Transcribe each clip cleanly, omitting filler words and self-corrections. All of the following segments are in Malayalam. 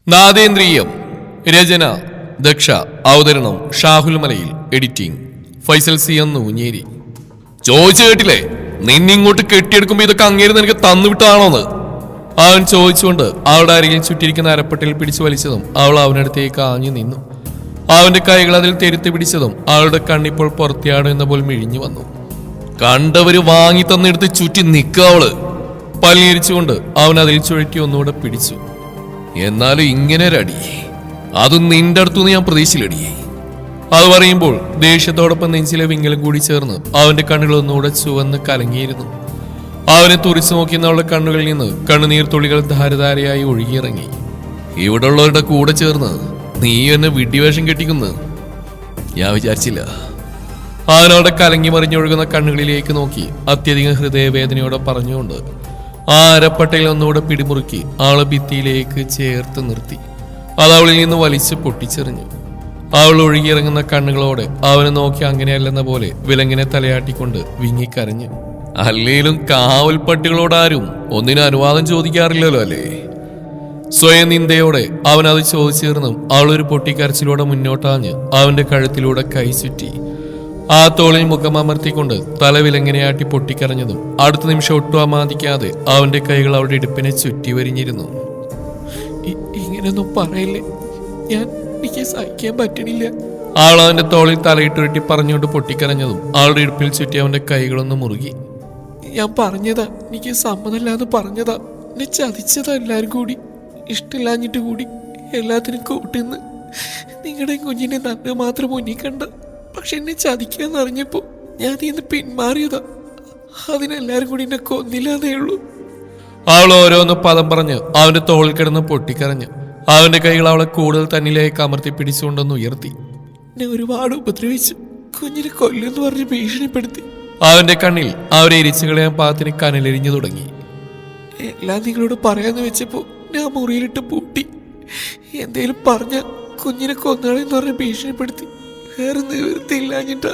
നാദേന്ദ്രിയം. രചന ദക്ഷ. അവതരണം ഷാഹുൽ മലയിൽ. എഡിറ്റിംഗ് ഫൈസൽ സി എന്ന് ഊഞ്ഞേരി. ചോദിച്ചു കേട്ടില്ലേ, നിന്നിങ്ങോട്ട് കെട്ടിയെടുക്കുമ്പോ ഇതൊക്കെ അങ്ങേര് നിനക്ക് തന്നുവിട്ടാണോന്ന് അവൻ ചോദിച്ചുകൊണ്ട് അവളുടെ അരികിൽ ചുറ്റിരിക്കുന്ന അരപ്പട്ടിൽ പിടിച്ചു വലിച്ചതും അവൾ അവനടുത്തേക്ക് ആഞ്ഞു നിന്നു. അവന്റെ കൈകൾ അതിൽ തെരുത്തി പിടിച്ചതും അവളുടെ കണ്ണിപ്പോൾ പുറത്തിയാടും എന്ന പോലെ മിഴിഞ്ഞു വന്നു. കണ്ടവര് വാങ്ങി തന്നെടുത്ത് ചുറ്റി നിൽക്കുക അവള്. പല്ലിരിച്ചുകൊണ്ട് അവൻ അതിൽ ചുഴറ്റി ഒന്നുകൂടെ പിടിച്ചു. എന്നാലും ഇങ്ങനെ ഒരടി, അതും നിന്റെ അടുത്തുനിന്ന് ഞാൻ പ്രതീക്ഷിച്ചില്ലടി. അത് പറയുമ്പോൾ ദേഷ്യത്തോടൊപ്പം നെഞ്ചിലെ വിങ്ങലും കൂടി ചേർന്ന് അവന്റെ കണ്ണുകൾ ഒന്നുകൂടെ ചുവന്ന് കലങ്ങിയിരുന്നു. അവനെ തുറിച്ചു നോക്കിയെന്ന അവളുടെ കണ്ണുകളിൽ നിന്ന് കണ്ണുനീർ തുള്ളികൾ ധാരധാരയായി ഒഴുകിയിറങ്ങി. ഇവിടെ ഉള്ളവരുടെ കൂടെ ചേർന്ന് നീ എന്നെ വിഡ്ഢിവേഷം കെട്ടിക്കുന്നു ഞാൻ വിചാരിച്ചില്ല. അവനവിടെ കലങ്ങി മറിഞ്ഞൊഴുകുന്ന കണ്ണുകളിലേക്ക് നോക്കി അത്യധികം ഹൃദയവേദനയോടെ പറഞ്ഞുകൊണ്ട് ആ അരപ്പട്ടയിൽ ഒന്നുകൂടെ പിടിമുറുക്കി ആളെ ഭിത്തിയിലേക്ക് ചേർത്ത് നിർത്തി. അത് അവളിൽ നിന്ന് വലിച്ചു പൊട്ടിച്ചെറിഞ്ഞു. അവൾ ഒഴുകിയിറങ്ങുന്ന കണ്ണുകളോടെ അവനെ നോക്കി അങ്ങനെയല്ലെന്ന പോലെ വിലങ്ങിനെ തലയാട്ടിക്കൊണ്ട് വിങ്ങിക്കരഞ്ഞു. അല്ലേലും കാവൽ പട്ടികളോടാരും ഒന്നിനും അനുവാദം ചോദിക്കാറില്ലല്ലോ അല്ലേ? സ്വയം നിന്ദയോടെ അവൻ അത് ചോദിച്ചേർന്നും അവളൊരു പൊട്ടിക്കരച്ചിലൂടെ മുന്നോട്ടാഞ്ഞ് അവന്റെ കഴുത്തിലൂടെ കൈ ചുറ്റി ആ തോളിൽ മുഖമമർത്തിക്കൊണ്ട് തലവിലങ്ങനെയാട്ടി പൊട്ടിക്കരഞ്ഞതും അടുത്ത നിമിഷം ഒട്ടും അമാദിക്കാതെ അവന്റെ കൈകൾ അവളുടെ ഇടുപ്പിനെ ചുറ്റി വരിഞ്ഞിരുന്നു. ഇങ്ങനൊന്നും പറയില്ലേ, എനിക്ക് സഹിക്കാൻ പറ്റണില്ല. ആൾ അവന്റെ തോളിൽ തലയിട്ടുരുട്ടി പറഞ്ഞുകൊണ്ട് പൊട്ടിക്കരഞ്ഞതും അവളുടെ ഇടുപ്പിൽ ചുറ്റി അവന്റെ കൈകളൊന്ന് മുറുകി. ഞാൻ പറഞ്ഞതാ, എനിക്ക് സമ്മതമില്ലാന്ന് പറഞ്ഞതാ, എന്നെ ചതിച്ചതാ എല്ലാരും കൂടി, ഇഷ്ടമില്ലാഞ്ഞിട്ട് കൂടി എല്ലാത്തിനും കൂട്ടിന്ന്. നിങ്ങളുടെ കുഞ്ഞിനെ നന്ദി മാത്രം മുന്നിൽ കണ്ട, പക്ഷെ എന്നെ ചതിക്കാന്ന് അറിഞ്ഞപ്പോ ഞാൻ ഇന്ന് പിന്മാറിയതാ. അതിനെല്ലാരും കൂടി എന്നെ കൊന്നില്ലാതേ ഉള്ളൂ. അവൾ ഓരോന്ന് പദം പറഞ്ഞ് അവന്റെ തോളിൽ കിടന്ന് പൊട്ടിക്കരഞ്ഞു. അവന്റെ കൈകൾ അവളെ കൂടുതൽ തന്നിലേക്ക് അമർത്തി പിടിച്ചുകൊണ്ടൊന്ന് ഉയർത്തി. എന്നെ ഒരുപാട് ഉപദ്രവിച്ചു, കുഞ്ഞിനെ കൊല്ലെന്ന് പറഞ്ഞ് ഭീഷണിപ്പെടുത്തി. അവന്റെ കണ്ണിൽ അവരെ ഇരിച്ചു കളയാൻ പാകത്തിന് കനലെരിഞ്ഞു തുടങ്ങി. എല്ലാം നിങ്ങളോട് പറയാന്ന് വെച്ചപ്പോ ഞാൻ മുറിയിലിട്ട് പൂട്ടി. എന്തേലും പറഞ്ഞ കുഞ്ഞിനെ കൊന്നാളെന്ന് പറഞ്ഞ് ഭീഷണിപ്പെടുത്തി. വേറെ നിവൃത്തിയില്ലാഞ്ഞിട്ടാ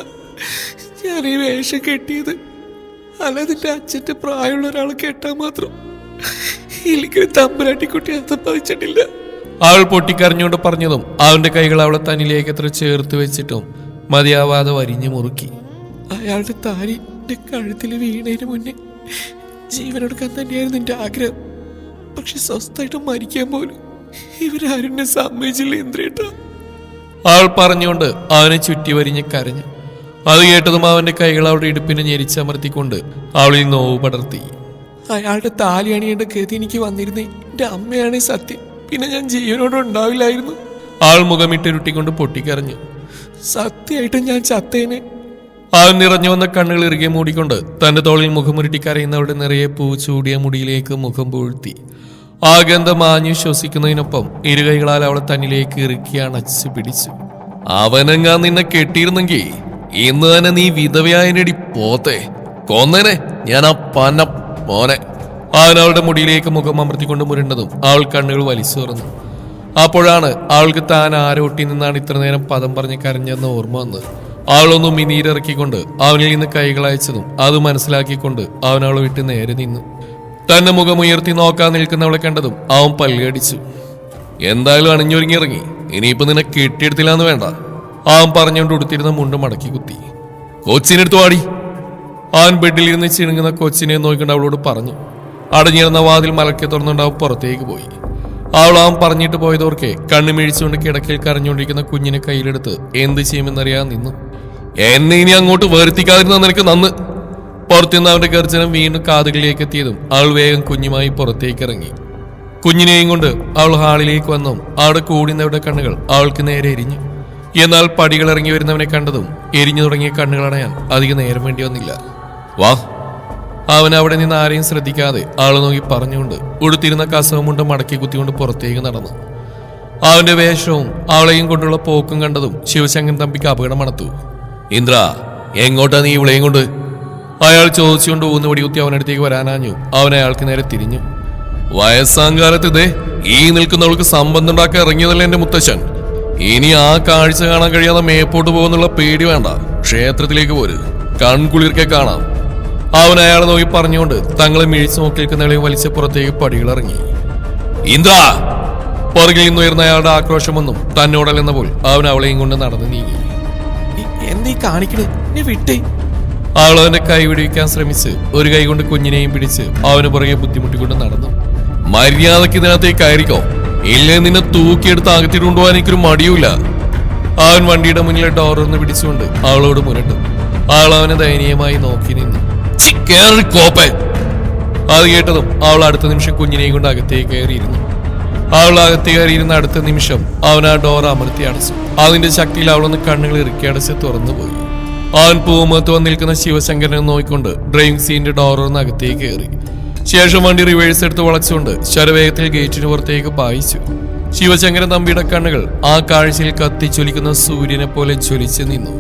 ഞാൻ ഈ വേഷം കെട്ടിയത്. അല്ലാതെ എന്റെ അച്ഛന്റെ പ്രായമുള്ള ഒരാളെ കെട്ടാൻ മാത്രം എനിക്ക് തമ്പുരാട്ടിക്കുട്ടി അർത്ഥപ്പതിച്ചിട്ടില്ല. അവൾ പൊട്ടിക്കരഞ്ഞുകൊണ്ട് പറഞ്ഞതും അവന്റെ കൈകൾ അവളെ തന്നിലേക്ക് എത്ര ചേർത്ത് വെച്ചിട്ടും മതിയാവാതെ വരിഞ്ഞു മുറുക്കി. അയാളുടെ താലി എന്റെ കഴുത്തിൽ വീണതിന് മുന്നേ ജീവനെടുക്കാൻ തന്നെയായിരുന്നു എന്റെ ആഗ്രഹം. പക്ഷെ സ്വസ്ഥമായിട്ട് മരിക്കാൻ പോലും ഇവരാരും എന്നെ സമ്മതിച്ചില്ല ഇന്ദ്രേട്ടാ. അവൾ പറഞ്ഞുകൊണ്ട് അവനെ ചുറ്റി വരിഞ്ഞ് കരഞ്ഞു. അത് കേട്ടതും അവന്റെ കൈകൾ അവളുടെ ഇടുപ്പിനെ ഞെരിച്ചമർത്തിക്കൊണ്ട് അവളിൽ നോവ് പടർത്തി. അയാളുടെ താലി അണിയേണ്ട ഗതി എനിക്ക് വന്നിരുന്നേ എന്റെ അമ്മയാണ് സത്യം, പിന്നെ ഞാൻ ജീവനോടെ ഉണ്ടാവില്ലായിരുന്നു. അവൾ മുഖമിട്ടിരുട്ടിക്കൊണ്ട് പൊട്ടിക്കരഞ്ഞു. സത്യമായിട്ടും ഞാൻ ചത്തേനെ. അവൻ നിറഞ്ഞു വന്ന കണ്ണുകൾ ഇറുകെ മൂടിക്കൊണ്ട് തന്റെ തോളിൽ മുഖമുരുട്ടി കരയുന്നവരുടെ നിറയെ പൂ ചൂടിയ മുടിയിലേക്ക് മുഖം പൂഴ്ത്തി. ആ ഗന്ധം ആഞ്ഞു ശ്വസിക്കുന്നതിനൊപ്പം ഇരുകൈകളാൽ അവളെ തന്നിലേക്ക് ഇറുക്കി അണച്ചു പിടിച്ചു. അവനെങ്ങാ നിന്നെ കെട്ടിയിരുന്നെങ്കിൽ ഇന്ന് തന്നെ നീ വിധവയായനടി പോത്തെ, കൊന്നനെ ഞാൻ ആ പന്ന മോനെ. അവൻ അവളുടെ മുടിയിലേക്ക് മുഖം അമർത്തിക്കൊണ്ട് മുരണ്ടതും അവൾ കണ്ണുകൾ വലിച്ചു തുറന്നു. അപ്പോഴാണ് അവൾക്ക് താൻ ആരോട്ടി നിന്നാണ് ഇത്ര നേരം പദം പറഞ്ഞ് കരഞ്ഞെന്ന് ഓർമ്മ വന്ന് അവളൊന്നും മിനീരിറക്കിക്കൊണ്ട് അവനിൽ നിന്ന് കൈകൾ അയച്ചതും അത് മനസ്സിലാക്കിക്കൊണ്ട് അവൻ അവളെ വിട്ട് നേരെ നിന്നു. തന്റെ മുഖം ഉയർത്തി നോക്കാൻ നിൽക്കുന്നവളെ കണ്ടതും അവൻ പല്ലുകടിച്ചു. എന്തായാലും അണിഞ്ഞൊരുങ്ങിയിറങ്ങി, ഇനിയിപ്പോ നിന്നെ കെട്ടിയെടുത്തില്ലാന്ന് വേണ്ട. അവൻ പറഞ്ഞുകൊണ്ട് ഉടുത്തിരുന്ന മുണ്ട് മടക്കി കുത്തി. കൊച്ചിനെടുത്തു വാടി. അവൻ ബെഡിലിരുന്ന് ചിണുങ്ങുന്ന കൊച്ചിനെ നോക്കിക്കൊണ്ട് അവളോട് പറഞ്ഞു. അടഞ്ഞിരുന്ന വാതിൽ മലക്കെ തുറന്നുകൊണ്ട് അവൻ പുറത്തേക്ക് പോയി. അവൻ പറഞ്ഞിട്ട് പോയതോർക്കെ കണ്ണുമിഴിച്ചുകൊണ്ട് കിടക്കയിൽ കരഞ്ഞുകൊണ്ടിരിക്കുന്ന കുഞ്ഞിനെ കയ്യിലെടുത്ത് എന്ത് ചെയ്യുമെന്നറിയാൻ നിന്നു. എന്നെ ഇനി അങ്ങോട്ട് വേർത്തിക്കാതിരുന്ന നിനക്ക് നന്ന്. പുറത്തുനിന്ന് അവന്റെ ഗർജനം വീണ്ടും കാതുകളിലേക്ക് എത്തിയതും അവൾ വേഗം കുഞ്ഞുമായി പുറത്തേക്ക് ഇറങ്ങി. കുഞ്ഞിനെയും കൊണ്ട് അവൾ ഹാളിലേക്ക് വന്നും അവിടെ കൂടുന്നവരുടെ കണ്ണുകൾ അവൾക്ക് നേരെ എരിഞ്ഞു. എന്നാൽ പടികൾ ഇറങ്ങി വരുന്നവനെ കണ്ടതും എരിഞ്ഞു തുടങ്ങിയ കണ്ണുകൾ അണയാൻ അധികം നേരം വേണ്ടി വന്നില്ല. വാ. അവൻ അവിടെ നിന്ന് ആരെയും ശ്രദ്ധിക്കാതെ ആളെ നോക്കി പറഞ്ഞുകൊണ്ട് ഉടുത്തിരുന്ന കസവുമുണ്ട് മടക്കി കുത്തിക്കൊണ്ട് പുറത്തേക്ക് നടന്നു. അവന്റെ വേഷവും അവളെയും കൊണ്ടുള്ള പോക്കും കണ്ടതും ശിവശങ്കൻ തമ്പിക്ക് അപകടം മണത്തു. ഇന്ദ്ര, എങ്ങോട്ടാ നീ ഇവളെയും കൊണ്ട്? അയാൾ ചോദിച്ചുകൊണ്ട് ഊന്നുപടി കുത്തി അവനടുത്തേക്ക് വരാനാഞ്ഞു. അവൻ അയാൾക്ക് നേരെ തിരിഞ്ഞു. വയസ്സാങ്കാലത്ത് ഇതേ ഈ നിൽക്കുന്നവൾക്ക് സംബന്ധം ഉണ്ടാക്കാൻ ഇറങ്ങിയതല്ലേ എന്റെ മുത്തശ്ശൻ. ഇനി ആ കാഴ്ച കാണാൻ കഴിയാതെ മേപ്പോട്ട് പോകുന്നുള്ള പേടി വേണ്ട, ക്ഷേത്രത്തിലേക്ക് പോര്, കൺകുളിർക്കെ കാണാം. അവൻ അയാളെ നോക്കി പറഞ്ഞുകൊണ്ട് തങ്ങളെ മിഴിച്ചു നോക്കി നിൽക്കുന്നവളെ വലിച്ച പുറത്തേക്ക് പടികളിറങ്ങി. ഇന്ദ്ര, പുറകിൽ നിന്നുയർന്ന അയാളുടെ ആക്രോശമൊന്നും തന്നോടല്ലെന്ന പോൽ അവൻ അവളെയും കൊണ്ട് നടന്നു നീങ്ങി. എന്തീ കാണിക്കണേ, നീ വിട്ടേ. അവൾ അവന്റെ കൈ വിടിവിക്കാൻ ശ്രമിച്ച് ഒരു കൈ കൊണ്ട് കുഞ്ഞിനെയും പിടിച്ച് അവന് പുറകെ ബുദ്ധിമുട്ടിക്കൊണ്ട് നടന്നു. മര്യാദക്ക് ഇതിനകത്തേക്ക് കയറിക്കോ, ഇല്ലേ നിന്നെ തൂക്കിയെടുത്ത് അകത്തിട്ട് കൊണ്ടുപോകാൻ എനിക്കൊരു മടിയൂല. അവൻ വണ്ടിയുടെ മുന്നിലെ ഡോറൊന്ന് പിടിച്ചുകൊണ്ട് അവളോട് മുരട്ടു. അവൾ അവനെ ദയനീയമായി നോക്കി നിന്നു. അത് കേട്ടതും അവൾ അടുത്ത നിമിഷം കുഞ്ഞിനെയും കൊണ്ട് അകത്തേക്ക് കയറിയിരുന്നു. അവൾ അകത്ത് കയറിയിരുന്ന അടുത്ത നിമിഷം അവൻ ആ ഡോർ അമർത്തി അടച്ചു. അതിന്റെ ശക്തിയിൽ അവളൊന്ന് കണ്ണുകൾ ഇറുക്കി അടച്ച് തുറന്നുപോയി. അവൻ പൂമുഖത്ത് വന്ന് നിൽക്കുന്ന ശിവശങ്കരനെ നോക്കിക്കൊണ്ട് ഡ്രൈവിംഗ് സീറ്റിന്റെ ഡോറൊന്ന് അകത്തേക്ക് കയറി. ശേഷം വണ്ടി റിവേഴ്സ് എടുത്ത് വളച്ചുകൊണ്ട് ശരവേഗത്തിൽ ഗേറ്റിന് പുറത്തേക്ക് പായിച്ചു. ശിവശങ്കരൻ തമ്പിയുടെ കണ്ണുകൾ ആ കാഴ്ചയിൽ കത്തിച്ചൊലിക്കുന്ന സൂര്യനെ പോലെ ജ്വലിച്ച് നിന്നു.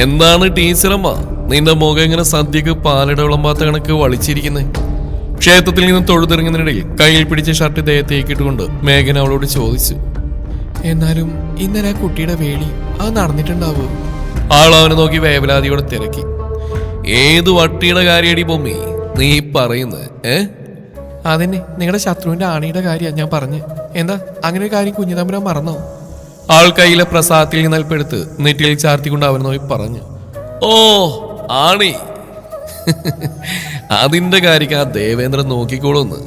എന്താണ് ടീച്ചറമ്മ, നിന്റെ മുഖം ഇങ്ങനെ സദ്യക്ക് പാലട വിളമ്പാത്ത കണക്ക് വളിച്ചിരിക്കുന്നത്? ക്ഷേത്രത്തിൽ നിന്ന് തൊഴുതിറങ്ങുന്നതിനിടയിൽ കയ്യിൽ പിടിച്ച ഷർട്ട് ദേഹത്തേക്കിട്ടുകൊണ്ട് മേഘന അവളോട് ചോദിച്ചു. എന്നാലും ഇന്നലെ ആ കുട്ടിയുടെ വേളി അത് നടന്നിട്ടുണ്ടാവോ? ആൾ അവനെ നോക്കി വേവലാതിയോടെ തിരക്കി. ഏത് വട്ടിയുടെ കാര്യടി പൊമ്മി നീ പറയുന്നത്? അതന്നെ, നിങ്ങളുടെ ശത്രുവിന്റെ ആണിയുടെ കാര്യമാണ് ഞാൻ പറഞ്ഞു. എന്താ അങ്ങനെ ഒരു കാര്യം കുഞ്ഞുതമ്പുരാൻ മറന്നോ? ആൾ കയ്യിലെ പ്രസാദത്തിൽ നിന്ന് അല്പെടുത്ത് നെറ്റിയിൽ ചാർത്തിക്കൊണ്ട് അവൻ നോക്കി പറഞ്ഞു. ഓ ആണി, അതിന്റെ കാര്യം ആ ദേവേന്ദ്രൻ നോക്കിക്കോളൂന്ന്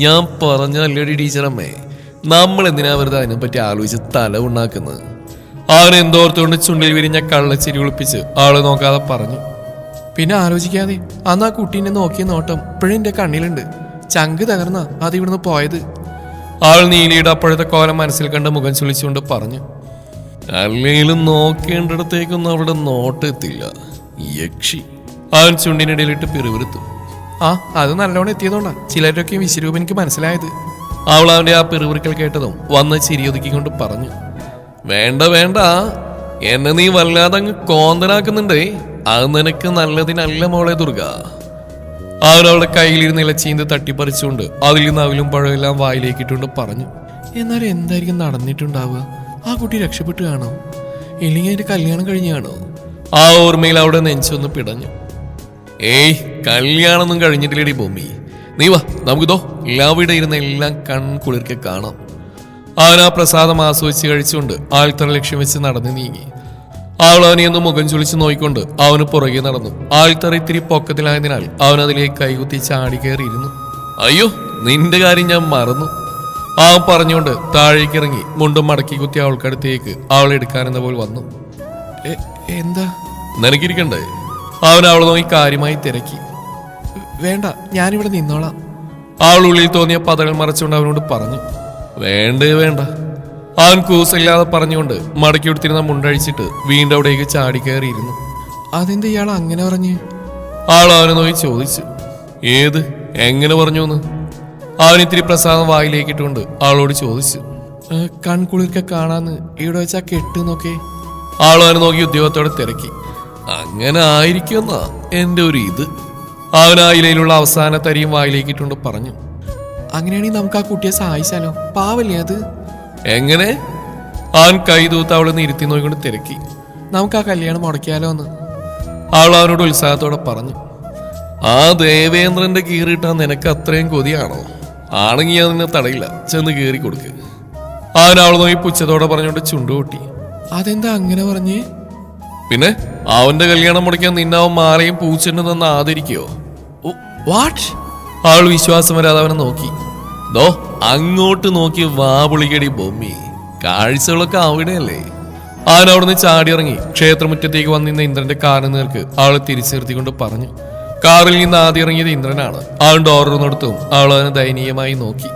ഞാൻ പറഞ്ഞല്ലേടി ടീച്ചറമ്മേ. നമ്മൾ എന്തിനാ വെറുതെ അതിനെപ്പറ്റി ആലോചിച്ച് തല ഉണ്ടാക്കുന്നത്? അവൻ എന്തോർത്തുകൊണ്ട് ചുണ്ടിൽ വിരിഞ്ഞ കള്ളച്ചിരി ഒളിപ്പിച്ച് ആളെ നോക്കാതെ പറഞ്ഞു. പിന്നെ ആലോചിക്കാതെ അന്ന് ആ കുട്ടീനെ നോക്കിയ നോട്ടം ഇപ്പോഴും എന്റെ കണ്ണിലുണ്ട്. ചങ്ക് തകർന്ന അത് ഇവിടുന്ന് പോയത്. ആൾ നീലിയുടെ അപ്പോഴത്തെ കോലം മനസ്സിൽ കണ്ട് മുഖം ചുളിച്ചുകൊണ്ട് പറഞ്ഞു. അല്ലെങ്കിലും നോക്കേണ്ടിടത്തേക്കൊന്നും അവിടെ നോട്ടെത്തില്ല യക്ഷി. അവൻ ചുണ്ടിനിടയിലിട്ട് പിറുവിറുത്തു. അത് നല്ലോണം എത്തിയതുകൊണ്ടാ ചിലരൊക്കെ വിശ്വരൂപം എനിക്ക് മനസ്സിലായത്. അവൾ അവന്റെ ആ പിറുവിറുക്കൽ കേട്ടതും വന്ന് ചിരിയൊതുക്കിക്കൊണ്ട് പറഞ്ഞു. വേണ്ട വേണ്ട, എന്നെ നീ വല്ലാതെ അങ്ങ് കോന്തനാക്കുന്നുണ്ടേ. അത് നിനക്ക് നല്ലതിനല്ല മോളെ ദുർഗ. അവരവളുടെ കയ്യിലിരുന്ന് ഇലച്ചീന്ത് തട്ടിപ്പറിച്ചുകൊണ്ട് അതിൽ നിന്ന് അവലും പഴമെല്ലാം വായിലേക്ക് ഇട്ടുകൊണ്ട് പറഞ്ഞു. എന്നാലും എന്തായിരിക്കും നടന്നിട്ടുണ്ടാവുക? ആ കുട്ടി രക്ഷപ്പെട്ടു കാണോ, ഇല്ലെങ്കിൽ അതിന്റെ കല്യാണം കഴിഞ്ഞു കാണോ? ആ ഓർമ്മയിൽ അവിടെ നെഞ്ചൊന്ന് പിടഞ്ഞു. ഏയ്, കല്യാണമൊന്നും കഴിഞ്ഞിട്ടില്ലേടി ഭൂമി. നീ വാ, നമുക്കിതോ ഇവിടെ ഇരുന്ന് എല്ലാം കൺകുളിർക്കെ കാണാം. അവൻ ആ പ്രസാദം ആസ്വദിച്ച് കഴിച്ചുകൊണ്ട് ആൾത്തറ ലക്ഷ്യം വെച്ച് നടന്നു നീങ്ങി. അവൾ അവനെയൊന്ന് മുഖം ചുളിച്ച് നോയിക്കൊണ്ട് അവന് പുറകെ നടന്നു. ആൾത്തറ ഇത്തിരി പൊക്കത്തിലായതിനാൽ അവൻ അതിലേക്ക് കൈകുത്തി ചാടി കയറിയിരുന്നു. അയ്യോ, നിന്റെ കാര്യം ഞാൻ മറന്നു. അവൻ പറഞ്ഞുകൊണ്ട് താഴേക്ക് ഇറങ്ങി മുണ്ടും മടക്കി കുത്തി അവൾക്കടുത്തേക്ക് അവൾ എടുക്കാനെന്ന പോലെ വന്നു. എന്താ? നിനക്കിരിക്കണ്ടേ? അവൻ അവളെ നോക്കി കാര്യമായി തിരക്കി. വേണ്ട, ഞാനിവിടെ നിന്നോളാം. അവൾ ഉള്ളിൽ തോന്നിയ പതകൾ മറച്ചുകൊണ്ട് അവനോട് പറഞ്ഞു. വേണ്ടേ വേണ്ട. അവൻ കൂസല്ലാതെ പറഞ്ഞുകൊണ്ട് മടക്കി കൊടുത്തിരുന്ന മുണ്ടഴിച്ചിട്ട് വീണ്ടും അവിടേക്ക് ചാടി കയറിയിരുന്നു. അതെന്താ ഇയാൾ അങ്ങനെ പറഞ്ഞു? ആൾ അവനെ നോക്കി ചോദിച്ചു. ഏത് എങ്ങനെ പറഞ്ഞു എന്ന്? അവൻ ഇത്തിരി പ്രസാദം വായിലേക്ക് ഇട്ടുകൊണ്ട് അവളോട് ചോദിച്ചു. കൺകുളിർക്കെ കാണാന്ന് ഇവിടെ വെച്ചാ കെട്ട് നോക്കേ. ആൾ അവനെ നോക്കി ഉദ്യോഗത്തോടെ തിരക്കി. അങ്ങനെ ആയിരിക്കുമെന്നാ എന്റെ ഒരു ഇത്. അവൻ ആ ഇലയിലുള്ള അവസാന തരിയും വായിലേക്ക് ഇട്ടുകൊണ്ട് പറഞ്ഞു. അങ്ങനെയാണെങ്കിൽ നമുക്ക് ആ കുട്ടിയെ സഹായിച്ചാലോ? പാവല്ലേ അത്? എങ്ങനെ? അവൻ കൈ തൂത്ത് അവളെ ഇരുത്തി നോക്കിക്കൊണ്ട് തിരക്കി. നമുക്ക് ആ കല്യാണം മുടക്കിയാലോ എന്ന് അവൾ അവനോട് ഉത്സാഹത്തോടെ പറഞ്ഞു. ആ ദേവേന്ദ്രന്റെ കീറിട്ടാൻ നിനക്ക് അത്രയും കൊതിയാണോ? ആണെങ്കിൽ ഞാൻ നിന്നെ തടയില്ല, ചെന്ന് കീറി കൊടുക്ക്. അവൻ അവളെ നോക്കി പുച്ഛത്തോടെ പറഞ്ഞുകൊണ്ട് ചുണ്ടുകൂട്ടി. അതെന്താ അങ്ങനെ പറഞ്ഞേ? പിന്നെ അവന്റെ കല്യാണം മുടക്കാൻ നിന്നാവൻ മാലയും പൂച്ചെണ്ണു തന്ന് ആദരിക്കോ? വാട്ട്? അവൾ വിശ്വാസം വരാതെ അവനെ നോക്കി. ദോ അങ്ങോട്ട് നോക്കി വാ പുളിക്കടി ബൊമ്മി, കാഴ്ചകളൊക്കെ അവിടെയല്ലേ. അവൻ അവിടുന്ന് ചാടിയിറങ്ങി ക്ഷേത്രമുറ്റത്തേക്ക് വന്നിരുന്ന ഇന്ദ്രന്റെ കാറിന് നേർക്ക് അവളെ തിരിച്ചു നിർത്തിക്കൊണ്ട് പറഞ്ഞു. കാറിൽ നിന്ന് ആദ്യം ഇറങ്ങിയത് ഇന്ദ്രനാണ്. അവൻ ഡോറിനടുത്തും അവൾ അവനെ ദയനീയമായി നോക്കി.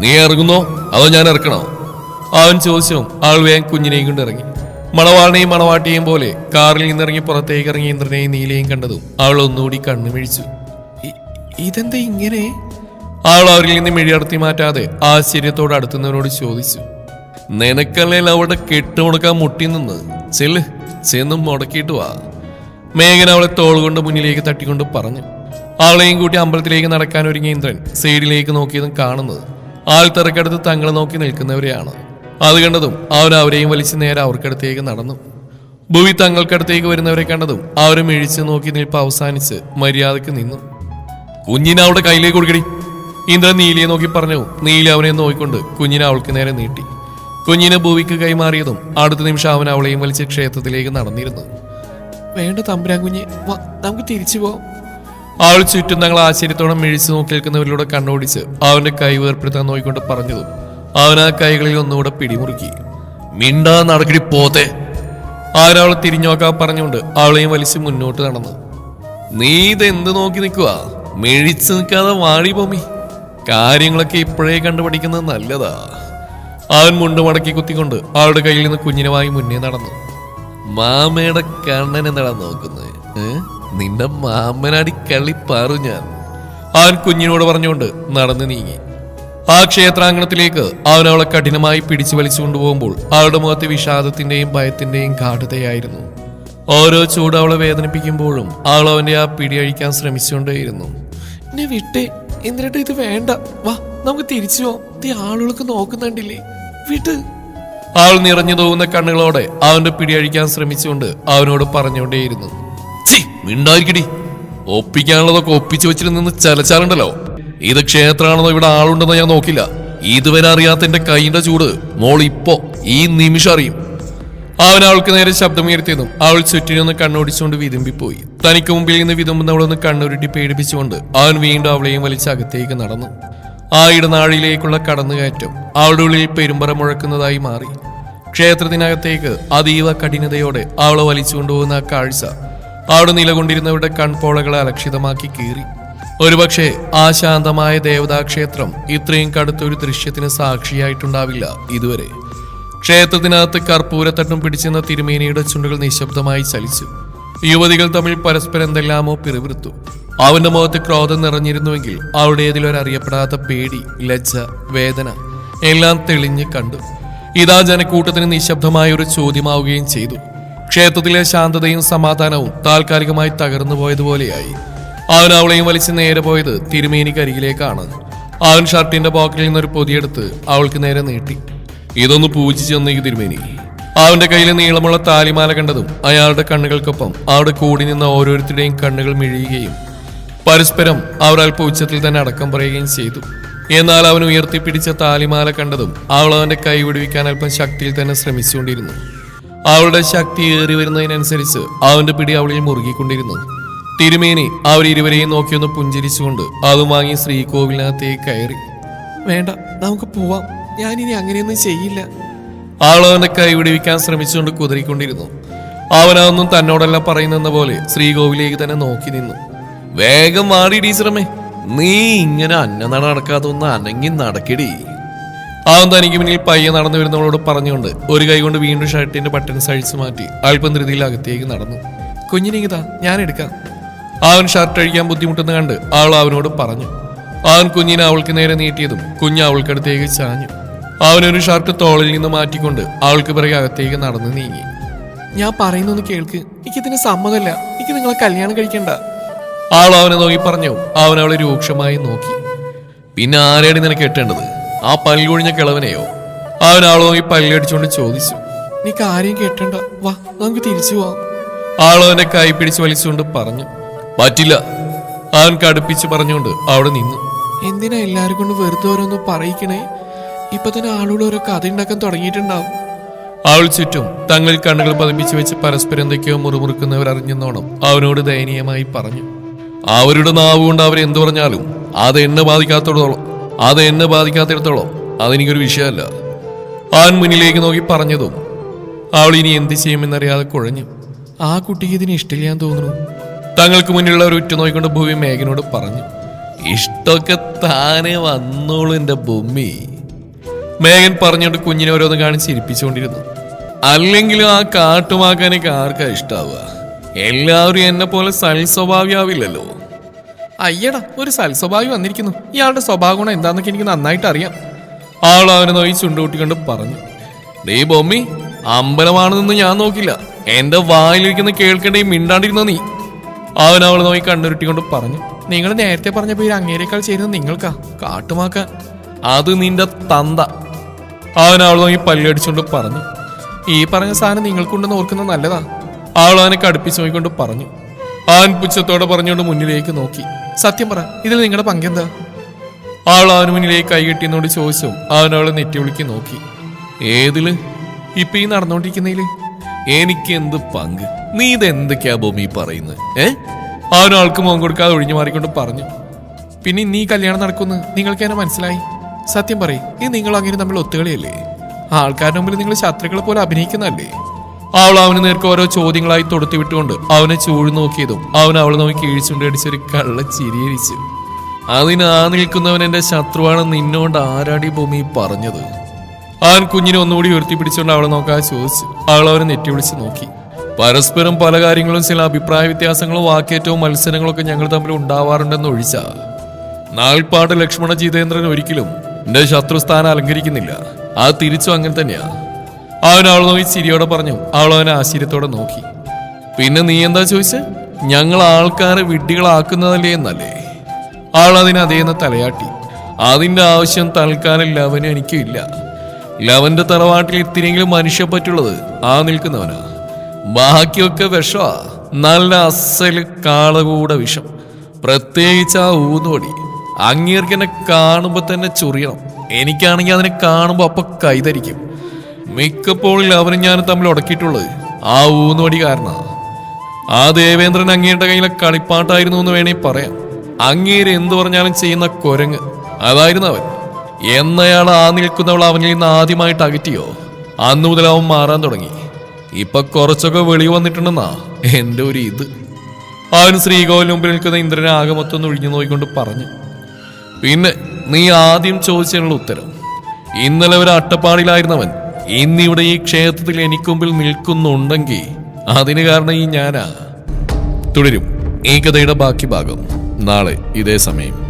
നീ ഇറങ്ങുന്നോ അതോ ഞാൻ ഇറക്കണോ? അവൻ ചോദിച്ചു. അവൾ വേഗം കുഞ്ഞിനെയും കൊണ്ട് ഇറങ്ങി. മണവാളിനെയും മണവാട്ടിയെയും പോലെ കാറിൽ നിന്നിറങ്ങി പുറത്തേക്ക് ഇറങ്ങി ഇന്ദ്രനെയും നീലയും കണ്ടതും അവൾ ഒന്നുകൂടി കണ്ണു മിഴിച്ചു. ഇതെന്താ ഇങ്ങനെ? അവൾ അവരിൽ നിന്ന് മിഴിയടത്തി മാറ്റാതെ ആശ്ചര്യത്തോടെ അടുത്തുന്നവരോട് ചോദിച്ചു. നിനക്കല്ലേൽ അവിടെ കെട്ടുമുടക്കാൻ മുട്ടി നിന്ന് ചെന്നും മുടക്കിയിട്ട് വാ. മേഘന അവളെ തോളുകൊണ്ട് മുന്നിലേക്ക് തട്ടിക്കൊണ്ട് പറഞ്ഞു. അവളെയും കൂട്ടി അമ്പലത്തിലേക്ക് നടക്കാൻ ഒരുങ്ങിയ ഇന്ദ്രൻ സൈഡിലേക്ക് നോക്കിയതും കാണുന്നത് ആൾത്തറക്കടുത്ത് തങ്ങളെ നോക്കി നിൽക്കുന്നവരെയാണ്. അത് കണ്ടതും അവൻ അവരെയും വലിച്ച് നേരെ അവർക്കടുത്തേക്ക് നടന്നു. ഭൂവി തങ്ങൾക്കടുത്തേക്ക് വരുന്നവരെ കണ്ടതും അവരും ഇഴിച്ചു നോക്കി നിൽപ്പ് അവസാനിച്ച് മര്യാദക്ക് നിന്നു. കുഞ്ഞിനെ അവിടെ കയ്യിലേക്ക് കൊടുക്കടി. ഇന്ദ്രൻ നീലിയെ നോക്കി പറഞ്ഞു. നീലി അവനെ നോക്കിക്കൊണ്ട് കുഞ്ഞിനെ അവൾക്ക് നേരെ നീട്ടി. കുഞ്ഞിനെ ഭൂവിക്ക് കൈമാറിയതും അടുത്ത നിമിഷം അവൻ അവളെയും വലിച്ച് ക്ഷേത്രത്തിലേക്ക് നടന്നിരുന്നു. വേണ്ട തമ്പുരാൻ കുഞ്ഞെ, വാ നമുക്ക് തിരിച്ചു പോവാം. അവൾ ചുറ്റും തങ്ങൾ ആശ്ചര്യത്തോടെ മിഴിച്ചു നോക്കി നിൽക്കുന്നവരിലൂടെ കണ്ണോടിച്ച് അവന്റെ കൈ വേർപ്പെടുത്താൻ നോക്കിക്കൊണ്ട് പറഞ്ഞതും അവൻ ആ കൈകളിൽ ഒന്നുകൂടെ പിടിമുറുക്കി. മിണ്ടാ നടക്കടി പോത്തെ. അവരവളെ തിരിഞ്ഞോക്കാൻ പറഞ്ഞുകൊണ്ട് അവളെയും വലിച്ച് മുന്നോട്ട് നടന്നു. നീ ഇതെന്ത് നോക്കി നിൽക്കുക? മിഴിച്ചു നിൽക്കാതെ വാടി പൊമ്മി. കാര്യങ്ങളൊക്കെ ഇപ്പോഴേ കണ്ടുപിടിക്കുന്നത് നല്ലതാ. അവൻ മുണ്ട് മടക്കി കുത്തിക്കൊണ്ട് അവളുടെ കയ്യിൽ നിന്ന് കുഞ്ഞിനുമായി മുന്നേ നടന്നു. മാമയുടെ കണ്ണനെ എന്താ നോക്കുന്നത്? നിന്റെ മാമനാടി കള്ളി പാറു ഞാൻ. അവൻ കുഞ്ഞിനോട് പറഞ്ഞുകൊണ്ട് നടന്നു നീങ്ങി. ആ ക്ഷേത്രാങ്കണത്തിലേക്ക് അവൻ അവളെ കഠിനമായി പിടിച്ചു വലിച്ചു കൊണ്ടുപോകുമ്പോൾ അവളുടെ മുഖത്ത് വിഷാദത്തിന്റെയും ഭയത്തിന്റെയും ഗാഠതയായിരുന്നു. ഓരോ ചൂട് അവളെ വേദനിപ്പിക്കുമ്പോഴും അവൾ അവന്റെ ആ പിടിയഴിക്കാൻ ശ്രമിച്ചുകൊണ്ടേയിരുന്നു. എന്നെ വിട്ടേ, എന്തിനായിട്ട് ഇത് വേണ്ട, വാ നമുക്ക് തിരിച്ചു പോവാം. ആളുകൾക്ക് നോക്കുന്നുണ്ടില്ലേ, വിട്ട്. അവൾ നിറഞ്ഞു തോന്നുന്ന കണ്ണുകളോടെ അവന്റെ പിടിയഴിക്കാൻ ശ്രമിച്ചുകൊണ്ട് അവനോട് പറഞ്ഞുകൊണ്ടേയിരുന്നു. മിണ്ടായിരിക്കടി, ഒപ്പിക്കാനുള്ളതൊക്കെ ഒപ്പിച്ചു വെച്ചിട്ട് നിന്ന് ചലച്ചാലുണ്ടല്ലോ. ഇത് ക്ഷേത്രമാണെന്നോ ഇവിടെ ആളുണ്ടെന്നോ ഞാൻ നോക്കില്ല. ഇതുവരെ അറിയാത്ത എന്റെ കൈയുടെ ചൂട് മോൾ ഇപ്പോ ഈ നിമിഷം അറിയും. അവൻ അവൾക്ക് നേരെ ശബ്ദമുയർത്തിയതും അവൾ ചുറ്റിനൊന്ന് കണ്ണോടിച്ചുകൊണ്ട് വിതുമ്പിപ്പോയി. തനിക്ക് മുമ്പിൽ നിന്ന് വിതുമ്പുന്നവളൊന്ന് കണ്ണുരുട്ടി പേടിപ്പിച്ചുകൊണ്ട് അവൻ വീണ്ടും അവളെയും വലിച്ച് അകത്തേക്ക് നടന്നു. ആ ഇടനാഴിയിലേക്കുള്ള കടന്നുകയറ്റം അവളുടെ ഉള്ളിൽ പെരുമ്പറ മുഴക്കുന്നതായി മാറി. ക്ഷേത്രത്തിനകത്തേക്ക് അതീവ കഠിനതയോടെ അവളെ വലിച്ചുകൊണ്ടുപോകുന്ന ആ കാഴ്ച അവിടെ നിലകൊണ്ടിരുന്നവരുടെ കൺപോളകളെ അലക്ഷിതമാക്കി കീറി. ഒരുപക്ഷെ ആ ശാന്തമായ ദേവതാക്ഷേത്രം ഇത്രയും കടുത്തൊരു ദൃശ്യത്തിന് സാക്ഷിയായിട്ടുണ്ടാവില്ല ഇതുവരെ. ക്ഷേത്രത്തിനകത്ത് കർപ്പൂരത്തട്ടും പിടിച്ചെന്ന തിരുമേനിയുടെ ചുണ്ടുകൾ നിശബ്ദമായി ചലിച്ചു. യുവതികൾ തമ്മിൽ പരസ്പരം എന്തെല്ലാമോ പിറുപിറുത്തു. അവന്റെ മുഖത്ത് ക്രോധം നിറഞ്ഞിരുന്നുവെങ്കിൽ അവളുടേതിലൊരറിയപ്പെടാത്ത പേടി, ലജ്ജ, വേദന എല്ലാം തെളിഞ്ഞ് കണ്ടു. ഇതാ ജനക്കൂട്ടത്തിന് നിശബ്ദമായ ഒരു ചോദ്യമാവുകയും ചെയ്തു. ക്ഷേത്രത്തിലെ ശാന്തതയും സമാധാനവും താൽക്കാലികമായി തകർന്നു പോയതുപോലെയായി. അവൻ അവളെയും വലിച്ച് നേരെ പോയത് തിരുമേനിക്കരികിലേക്കാണ്. അവൻ ഷർട്ടിന്റെ പോക്കറ്റിൽ നിന്നൊരു പൊതിയെടുത്ത് അവൾക്ക് നേരെ നീട്ടി. ഇതൊന്ന് പൂജിച്ചു തന്നേക്ക് തിരുമേനി. അവന്റെ കയ്യിൽ നീളമുള്ള താലിമാല കണ്ടതും അയാളുടെ കണ്ണുകൾക്കൊപ്പം അവിടെ കൂടി നിന്ന ഓരോരുത്തരുടെയും കണ്ണുകൾ മിഴിയുകയും പരസ്പരം അവർ അല്പ ഉച്ചത്തിൽ തന്നെ അടക്കം പറയുകയും ചെയ്തു. എന്നാൽ അവൻ ഉയർത്തിപ്പിടിച്ച താലിമാല കണ്ടതും അവൾ അവന്റെ കൈ വിടുവിക്കാൻ അല്പം ശക്തിയിൽ തന്നെ ശ്രമിച്ചുകൊണ്ടിരുന്നു. അവളുടെ ശക്തി ഏറി വരുന്നതിനനുസരിച്ച് അവന്റെ പിടി അവളിൽ മുറുകിക്കൊണ്ടിരുന്നു. തിരുമേനി അവരിരുവരെയും നോക്കിയൊന്ന് പുഞ്ചിരിച്ചുകൊണ്ട് അതും വാങ്ങി ശ്രീകോവിലിനകത്തേക്ക് കയറി. വേണ്ട, നമുക്ക് പോവാം, ഞാനിനി അങ്ങനെയൊന്നും ചെയ്യില്ല. അവൾ അവന്റെ കൈ വിടുവിക്കാൻ ശ്രമിച്ചുകൊണ്ട് കുതിരിക്കൊണ്ടിരുന്നു. അവനതൊന്നും തന്നോടല്ല പറയുന്നെന്ന പോലെ ശ്രീകോവിലേക്ക് തന്നെ നോക്കി നിന്നു. വേഗം വാടി ടീച്ചറമ്മേ, നീ ഇങ്ങനെ അന്നനട നടക്കാതെ ഒന്ന് അനങ്ങി നടക്കടി. അവൻ തനിക്ക് മുന്നിൽ പയ്യെ നടന്നു വരുന്നവളോട് പറഞ്ഞുകൊണ്ട് ഒരു കൈ കൊണ്ട് വീണ്ടും ഷർട്ടിന്റെ ബട്ടൺസ് അഴിച്ചു മാറ്റി അല്പം ധൃതിയിൽ അകത്തേക്ക് നടന്നു. കുഞ്ഞിനിതാ, ഞാൻ എടുക്കാം. അവൻ ഷർട്ട് അഴിക്കാൻ ബുദ്ധിമുട്ടെന്ന് കണ്ട് അവൾ അവനോട് പറഞ്ഞു. അവൻ കുഞ്ഞിനെ അവൾക്ക് നേരെ നീട്ടിയതും കുഞ്ഞ് അവൾക്കടുത്തേക്ക് ചാഞ്ഞു. അവനൊരു ഷർട്ട് തോളിൽ നിന്ന് മാറ്റിക്കൊണ്ട് അവൾക്ക് പിറകെ അകത്തേക്ക് നടന്നു നീങ്ങി. ഞാൻ പറയുന്നൊന്ന് കേൾക്ക്, എനിക്കിതിന് സമ്മതമല്ല, എനിക്ക് നിങ്ങളെ കല്യാണം കഴിക്കണ്ട. അവൾ അവനെ നോക്കി പറഞ്ഞു. അവൻ അവളെ രൂക്ഷമായി നോക്കി. പിന്നെ ആരെയാണ് നിനക്ക് കെട്ടേണ്ടത്? ആ പല്ലുകൊഴിഞ്ഞ കിളവനെയോ? അവൻ അവളെ നോക്കി പല്ലടിച്ചുകൊണ്ട് ചോദിച്ചു. നീ കാര്യം കേട്ടണ്ട, വാ നമുക്ക് തിരിച്ചു പോവാം. അവൾ അവന്റെ കൈ പിടിച്ച് വലിച്ചുകൊണ്ട് പറഞ്ഞു. പറ്റില്ല, അവൻ കടുപ്പിച്ച് പറഞ്ഞുകൊണ്ട് അവിടെ നിന്നു. എന്തിനാ എല്ലാരും കൊണ്ട് വെറുതെ ഓരോന്ന് പറയിക്കണേ? ഇപ്പൊ തന്നെ ആളുകൾ ഓരോ കഥ ഉണ്ടാക്കാൻ തുടങ്ങിയിട്ടുണ്ടാവും. അവൾ ചുറ്റും തങ്ങളിൽ കണ്ണുകൾ പതിപ്പിച്ചു വെച്ച് പരസ്പരം എന്തൊക്കെയോ മുറുമുറുക്കുന്നവർ അറിഞ്ഞെന്നോണം അവനോട് ദയനീയമായി പറഞ്ഞു. അവരുടെ നാവ് കൊണ്ട് അവരെന്തു പറഞ്ഞാലും അത് എന്നെ ബാധിക്കാത്തിടത്തോളം അതെനിക്കൊരു വിഷയമല്ല. അവൻ മുന്നിലേക്ക് നോക്കി പറഞ്ഞതും അവൾ ഇനി എന്ത് ചെയ്യുമെന്നറിയാതെ കുഴഞ്ഞു. ആ കുട്ടിക്ക് ഇതിന് ഇഷ്ടമില്ലാന്ന് തോന്നുന്നു. തങ്ങൾക്ക് മുന്നിലുള്ള ഒരു ഉറ്റുനോക്കിക്കൊണ്ട് ഭൂമി മേഘനോട് പറഞ്ഞു. ഇഷ്ടമൊക്കെ താനെ വന്നോളൂ എന്റെ ഭൂമി. മേഘൻ പറഞ്ഞുകൊണ്ട് കുഞ്ഞിനെ ഓരോന്ന് കാണിച്ച് ഇരിപ്പിച്ചുകൊണ്ടിരുന്നു. അല്ലെങ്കിലും ആ കാട്ടുമാക്കാനൊക്കെ ആർക്കാ ഇഷ്ടാവുക? എല്ലാവരും എന്നെ പോലെ സൽസ്വഭാവിയാവില്ലല്ലോ. അയ്യടാ, ഒരു സൽസ്വഭാവി വന്നിരിക്കുന്നു. ഇയാളുടെ സ്വഭാവ ഗുണം എന്താന്നൊക്കെ എനിക്ക് നന്നായിട്ട് അറിയാം. ആൾ അവനെ നോക്കി ചുണ്ടുകൂട്ടിക്കൊണ്ട് പറഞ്ഞു. ഡേ ബൊമ്മി, അമ്പലമാണെന്ന് ഞാൻ നോക്കില്ല, എന്റെ വായിലിരിക്കുന്ന കേൾക്കേണ്ട മിണ്ടാണ്ടിരുന്ന നീ. അവൻ അവളെ നോക്കി കണ്ണുരുട്ടിക്കൊണ്ട് പറഞ്ഞു. നിങ്ങൾ നേരത്തെ പറഞ്ഞ പേര് അങ്ങേരേക്കാൾ ചേരുന്നത് നിങ്ങൾക്കാ, കാട്ടുമാക്കാൻ. അത് നിന്റെ തന്ത. അവൻ അവളെ നോക്കി പല്ലടിച്ചുകൊണ്ട് പറഞ്ഞു. ഈ പറഞ്ഞ സാധനം നിങ്ങൾക്കുണ്ടെന്ന് ഓർക്കുന്നത് നല്ലതാ. അവൾ അവനെ കടുപ്പിച്ചു നോക്കിക്കൊണ്ട് പറഞ്ഞു. അവൻ പുച്ഛത്തോടെ പറഞ്ഞുകൊണ്ട് മുന്നിലേക്ക് നോക്കി. സത്യം പറ, ഇതിൽ നിങ്ങളുടെ പങ്കെന്താ? അവൾ അവന് മുന്നിലേക്ക് കൈകെട്ടിയെന്നോട് ചോദിച്ചു. അവൻ അവളെ നെറ്റി വിളിക്ക് നോക്കി. ഏതില്? ഇപ്പൊ ഈ നടന്നുകൊണ്ടിരിക്കുന്നതില്. എനിക്ക് എന്ത് പങ്ക്? നീ ഇതെന്തൊക്കെയാ ഭൂമി പറയുന്നത്? അവൻ ആൾക്ക് മുഖം കൊടുക്കാതെ ഒഴിഞ്ഞു മാറിക്കൊണ്ട് പറഞ്ഞു. പിന്നെ നീ കല്യാണം നടക്കുമെന്ന് നിങ്ങൾക്ക് എന്നെ മനസ്സിലായി? സത്യം പറയും, ഇത് നിങ്ങൾ അങ്ങനെ തമ്മിൽ ഒത്തുകളിയല്ലേ? ആൾക്കാരുടെ മുമ്പിൽ നിങ്ങൾ ശത്രുക്കളെ പോലെ അഭിനയിക്കുന്നതല്ലേ? അവൾ അവന് നേർക്ക് ഓരോ ചോദ്യങ്ങളായി തൊടുത്തു വിട്ടുകൊണ്ട് അവനെ ചൂഴി നോക്കിയതും അവൻ അവളെ നോക്കി കീഴ്ച്ചുണ്ടടിച്ചൊരു കള്ള ചിരിയരിച്ചു. അതിന് ആ നിൽക്കുന്നവൻ എന്റെ ശത്രുവാണ് നിന്നോണ്ട് ആരാടി ഭൂമി പറഞ്ഞത്? അവൻ കുഞ്ഞിനെ ഒന്നുകൂടി ഉയർത്തി പിടിച്ചുകൊണ്ട് അവളെ നോക്കാതെ ചോദിച്ചു. അവൾ അവനെ നെറ്റി വിളിച്ച് നോക്കി. പരസ്പരം പല കാര്യങ്ങളും ചില അഭിപ്രായ വ്യത്യാസങ്ങളും വാക്കേറ്റവും മത്സരങ്ങളൊക്കെ ഞങ്ങൾ തമ്മിൽ ഉണ്ടാവാറുണ്ടെന്ന് ഒഴിച്ച നാൽപ്പാട് ലക്ഷ്മണ ജിതേന്ദ്രൻ ഒരിക്കലും എന്റെ ശത്രുസ്ഥാനം അലങ്കരിക്കുന്നില്ല. അത് തിരിച്ചും അങ്ങനെ തന്നെയാ. അവൻ അവൾ നോക്കി ചിരിയോടെ പറഞ്ഞു. അവൾ അവനെ ആശ്ചര്യത്തോടെ നോക്കി. പിന്നെ നീ എന്താ ചോദിച്ചേ? ഞങ്ങൾ ആൾക്കാരെ വിഡ്ഢികളാക്കുന്നതല്ലേ എന്നല്ലേ? അവൾ അതിന് അതേന്ന് തലയാട്ടി. അതിന്റെ ആവശ്യം തൽക്കാലം ലവനും എനിക്കും ഇല്ല. ലവന്റെ തറവാട്ടിൽ ഇത്തിരിയെങ്കിലും മനുഷ്യപ്പറ്റുള്ളത് ആ നിൽക്കുന്നവനാ. ബാക്കിയൊക്കെ വിഷമാ. നല്ല അസല് കാളകൂട വിഷം. പ്രത്യേകിച്ച് ആ ഊന്നുവടി. അങ്ങേർക്ക് എന്നെ കാണുമ്പോ തന്നെ ചൊറിയണം. എനിക്കാണെങ്കിൽ അതിനെ കാണുമ്പോ അപ്പൊ കൈതരിക്കും. മിക്കപ്പോഴും അവനും ഞാനും തമ്മിൽ ഉടക്കിയിട്ടുള്ളത് ആ ഊന്നുവടി കാരണ. ആ ദേവേന്ദ്രൻ അങ്ങേരുടെ കയ്യിലെ കളിപ്പാട്ടായിരുന്നു എന്ന് വേണേ പറയാം. അങ്ങേര് എന്തു പറഞ്ഞാലും ചെയ്യുന്ന കുരങ്ങ് അതായിരുന്നു അവൻ. എന്നയാൾ ആ നിൽക്കുന്നവൾ അവനിൽ നിന്ന് ആദ്യമായിട്ട് അകറ്റിയോ അന്നു മുതൽ അവൻ മാറാൻ തുടങ്ങി. ഇപ്പൊ കുറച്ചൊക്കെ വെളിവ് വന്നിട്ടുണ്ടെന്നാ എന്റെ ഒരു ഇത്. അവൻ ശ്രീകോവിൽ മുമ്പിൽ നിൽക്കുന്ന ഇന്ദ്രനെ ആകെ മൊത്തം ഒഴിഞ്ഞു നോക്കിക്കൊണ്ട് പറഞ്ഞു. പിന്നെ നീ ആദ്യം ചോദിച്ചതിനുള്ള ഉത്തരം. ഇന്നലെ ഒരു അട്ടപ്പാടിയിലായിരുന്നവൻ ഇന്നിവിടെ ഈ ക്ഷേത്രത്തിൽ എനിക്ക് മുമ്പിൽ നിൽക്കുന്നുണ്ടെങ്കിൽ അതിന് കാരണം ഈ ഞാനാ. തുടരും ഈ കഥയുടെ ബാക്കി ഭാഗം നാളെ ഇതേ സമയം.